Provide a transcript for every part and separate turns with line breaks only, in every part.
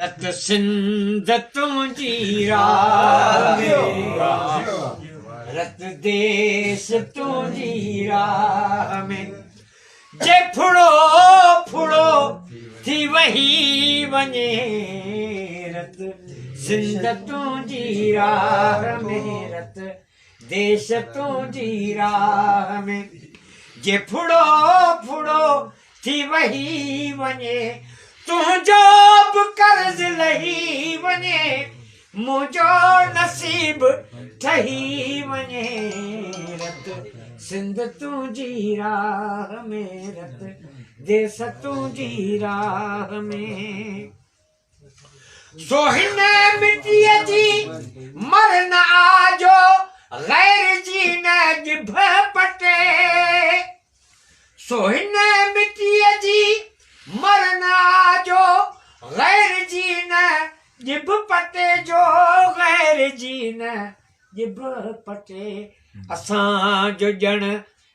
रत सिंध तुंहिंजी राह में, रत देश तुंहिंजी राह में, जे फुड़ो फुड़ो थी वही वञे, रत सिंध तुंहिंजी राह में, रत देश तुंहिंजी राह में, जे फुड़ो फुड़ो थी वही वञे, तुंहिंजो बि कर्ज़ लही वञे, मुंहिंजो नसीब ठही वञे, रत सिंध तुंहिंजी राह में, रत देश तुंहिंजी राह में। सो हिन मिटीअ जी मर न आजो, गैर जी न जिभ पटे, सो हिन मिटीअ जी मर न आजो, गैर जी न जिभ पटे जो, गैर जी न जिभ पटे, असांजो ॼण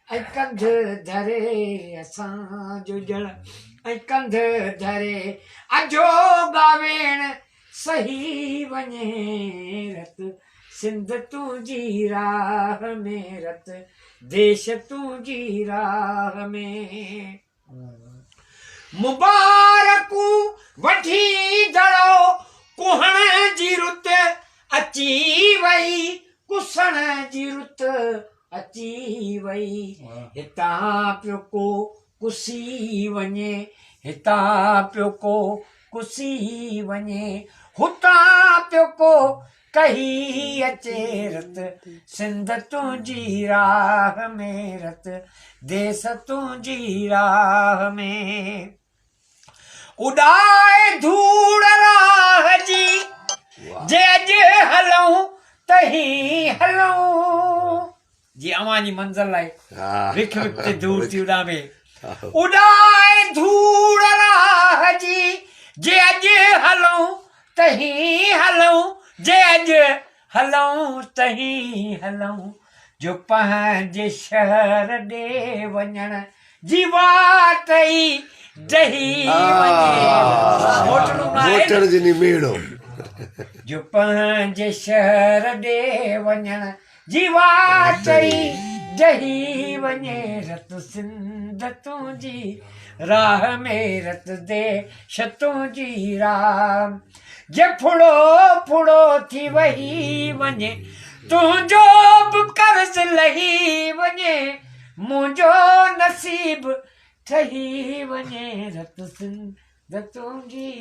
ऐं कंध धरे, असांजो ॼण ऐं कंध धरे, अजो गावेण सही वञे, रत सिंध तुंहिंजी राह में, रत देश तुंहिंजी राह में। मुबारकूं वठी दड़ो, कुहण जी रुत अची वई, कुसण जी रुत अची वई, हितां पियो को कुसी वञे, हितां पियो को कुसी वञे, हुतां पियो को कही अचे, रत सिंध तुंहिंजी राह में, रत देश तुंहिंजी राह में। उॾाए धूड़ राह जी, जे अॼु हलूं तहीं हलूं, जी अवां जी मंज़िल आहे, विख विख ते धूड़ थी उॾामे, उॾाए धूड़ राह जी, जे अॼु हलूं तहीं हलूं, जे अॼु हलूं तहीं हलूं, जो पंहिंजे शहर ॾे वञण जी वाट ई डही वञे, जो पंहिंजे शहर ॾे वञण जी वाट ई डही वञे, रत सिंध तुंहिंजी राह में, रत देश तुंहिंजी राह, जे फुड़ो फुड़ो थी वही वञे, तुंहिंजो बि कर्ज़ लही वञे, मुंहिंजो नसीब ठही वञे, रत सिंध तुंहिंजी